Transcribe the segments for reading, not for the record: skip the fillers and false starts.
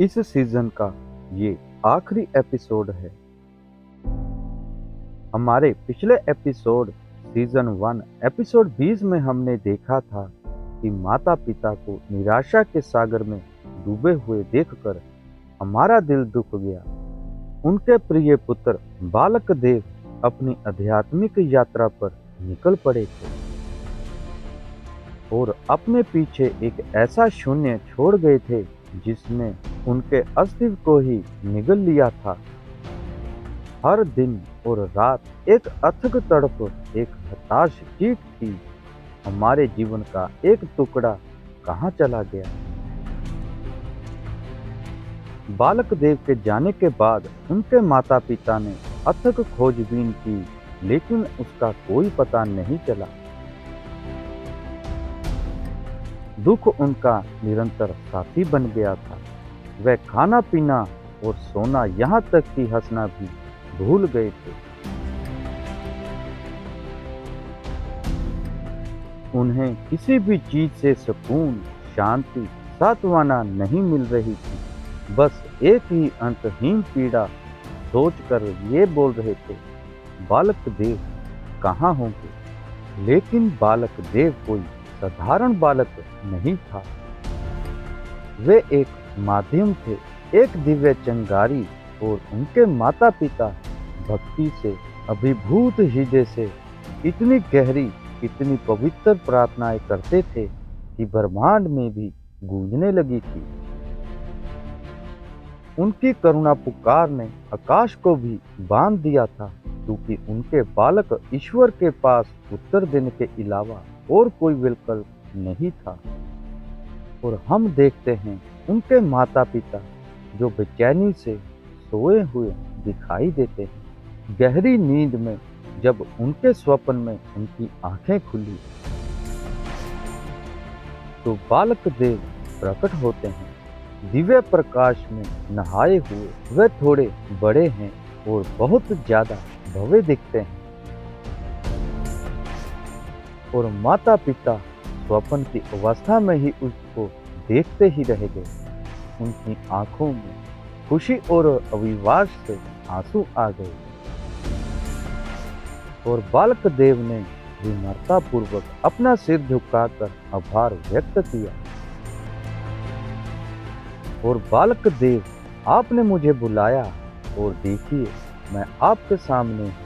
इस सीजन का ये आखिरी एपिसोड है। हमारे पिछले एपिसोड सीजन 1 एपिसोड 20 में हमने देखा था कि माता पिता को निराशा के सागर में डूबे हुए देखकर हमारा दिल दुख गया। उनके प्रिय पुत्र बालक देव अपनी आध्यात्मिक यात्रा पर निकल पड़े थे और अपने पीछे एक ऐसा शून्य छोड़ गए थे जिसने उनके अस्तित्व को ही निगल लिया था। हर दिन और रात एक अथक तड़प, एक हताश चीख थी, हमारे जीवन का एक टुकड़ा कहाँ चला गया। बालक देव के जाने के बाद उनके माता पिता ने अथक खोजबीन की, लेकिन उसका कोई पता नहीं चला। दुख उनका निरंतर साथी बन गया था। वह खाना पीना और सोना, यहाँ तक कि हंसना भी भूल गए थे। उन्हें किसी भी चीज से सुकून, शांति, सांत्वना नहीं मिल रही थी। बस एक ही अंतहीन पीड़ा सोचकर ये बोल रहे थे, बालक देव कहाँ होंगे। लेकिन बालक देव कोई साधारण बालक नहीं था। वे एक माध्यम थे, एक दिव्य चंगारी, और उनके माता पिता भक्ति से अभिभूत हृदय से इतनी गहरी, इतनी पवित्र प्रार्थनाएं करते थे कि ब्रह्मांड में भी गूंजने लगी थी। उनकी करुणा पुकार ने आकाश को भी बांध दिया था, क्योंकि उनके बालक ईश्वर के पास उत्तर देने के अलावा और कोई विकल्प नहीं था। और हम देखते हैं उनके माता पिता जो बेचैनी से सोए हुए दिखाई देते हैं। गहरी नींद में जब उनके स्वप्न में उनकी आंखें खुली तो बालक देव प्रकट होते हैं। दिव्य प्रकाश में नहाए हुए वे थोड़े बड़े हैं और बहुत ज्यादा भव्य दिखते हैं। और माता पिता स्वप्न की अवस्था में ही उसको देखते ही रह गए। उनकी आंखों में खुशी और अविश्वास से आंसू आ गए और बालक देव ने विनम्रता पूर्वक अपना सिर झुकाकर आभार व्यक्त किया। और बालक देव, आपने मुझे बुलाया और देखिए मैं आपके सामने हूँ।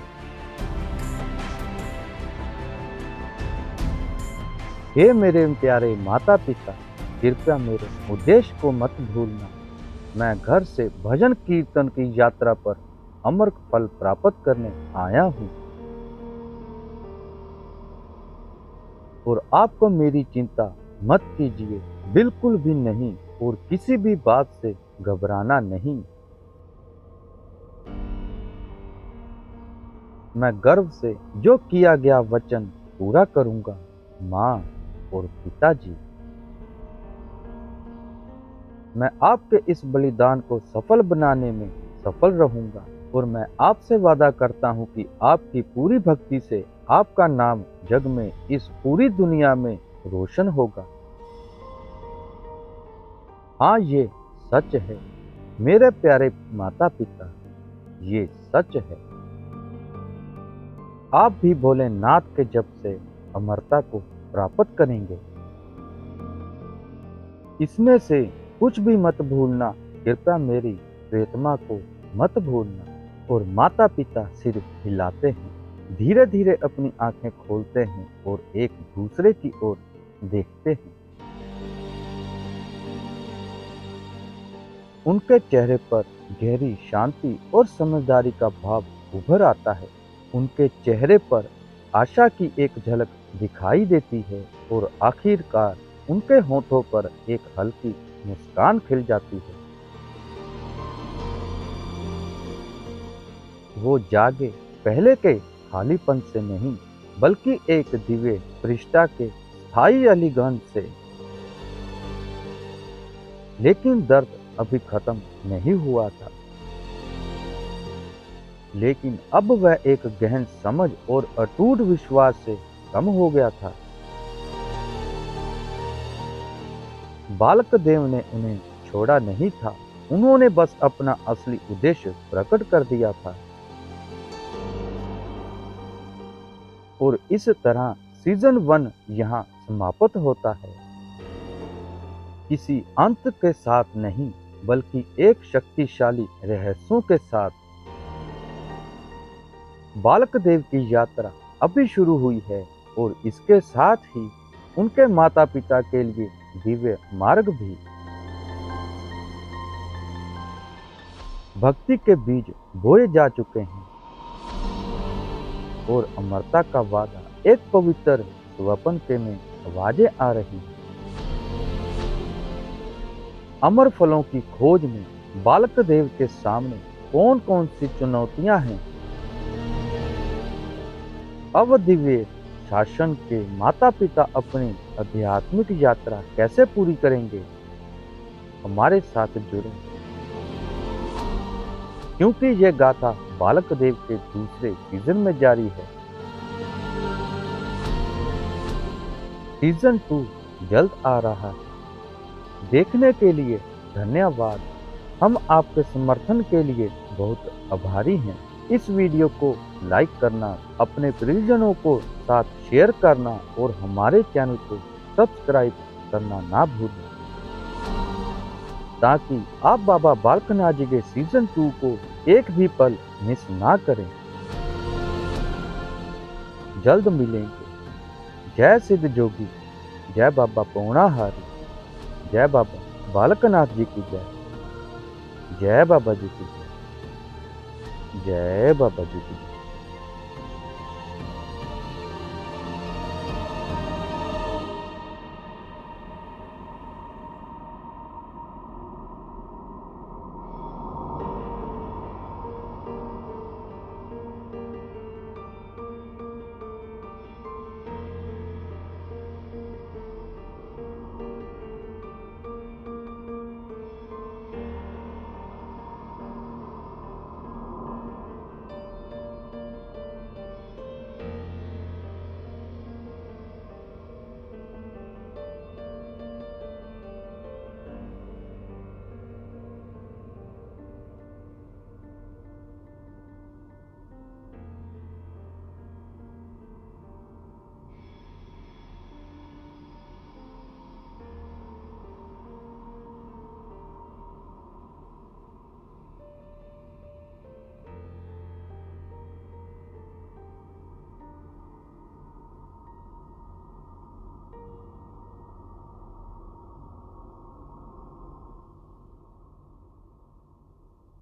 हे मेरे प्यारे माता पिता, कृपया मेरे उद्देश्य को मत भूलना। मैं घर से भजन कीर्तन की यात्रा पर अमर फल प्राप्त करने आया हूँ और आपको मेरी चिंता मत कीजिए, बिल्कुल भी नहीं, और किसी भी बात से घबराना नहीं। मैं गर्व से जो किया गया वचन पूरा करूंगा, माँ और पिताजी। मैं आपके इस बलिदान को सफल बनाने में सफल रहूंगा और मैं आपसे वादा करता हूं कि आपकी पूरी भक्ति से आपका नाम जग में, इस पूरी दुनिया में रोशन होगा। हाँ, ये सच है मेरे प्यारे माता पिता, ये सच है। आप भी भोलेनाथ के जप से अमरता को प्राप्त करेंगे। इसमें से कुछ भी मत भूलना, कृपया मेरी प्रियतमा को मत भूलना। और माता पिता सिर हिलाते हैं, धीरे धीरे अपनी आंखें खोलते हैं और एक दूसरे की ओर देखते हैं। उनके चेहरे पर गहरी शांति और समझदारी का भाव उभर आता है। उनके चेहरे पर आशा की एक झलक दिखाई देती है और आखिरकार उनके होठों पर एक हल्की मुस्कान खिल जाती है। वो जागे पहले के खालीपन से नहीं, बल्कि एक दिव्य प्रतिष्ठा के स्थायी अलीगंज से। लेकिन दर्द अभी खत्म नहीं हुआ था। लेकिन अब वह एक गहन समझ और अटूट विश्वास से कम हो गया था। बालक देव ने उन्हें छोड़ा नहीं था, उन्होंने बस अपना असली उद्देश्य प्रकट कर दिया था। और इस तरह सीजन 1 यहाँ समाप्त होता है, किसी अंत के साथ नहीं बल्कि एक शक्तिशाली रहस्यों के साथ। बालक देव की यात्रा अभी शुरू हुई है और इसके साथ ही उनके माता पिता के लिए दिव्य मार्ग भी। भक्ति के बीज बोए जा चुके हैं और अमरता का वादा एक पवित्र स्वप्न के में आवाजें आ रही हैं। अमर फलों की खोज में बालक देव के सामने कौन कौन सी चुनौतियां हैं? अवदिव्य शासन के माता पिता अपनी आध्यात्मिक यात्रा कैसे पूरी करेंगे? हमारे साथ जुड़े, क्योंकि यह गाथा बालक देव के दूसरे सीजन में जारी है। सीजन 2 जल्द आ रहा है। देखने के लिए धन्यवाद। हम आपके समर्थन के लिए बहुत आभारी हैं। इस वीडियो को लाइक करना, अपने परिजनों को साथ शेयर करना और हमारे चैनल को सब्सक्राइब करना ना भूलें, ताकि आप बाबा बालकनाथ जी के सीजन 2 को एक भी पल मिस ना करें। जल्द मिलेंगे। जय सिद्ध जोगी, जय बाबा पौणाहारी, जय बाबा बालकनाथ जी की जय, जय बाबा जी की जय, जय बाबा जी की जय।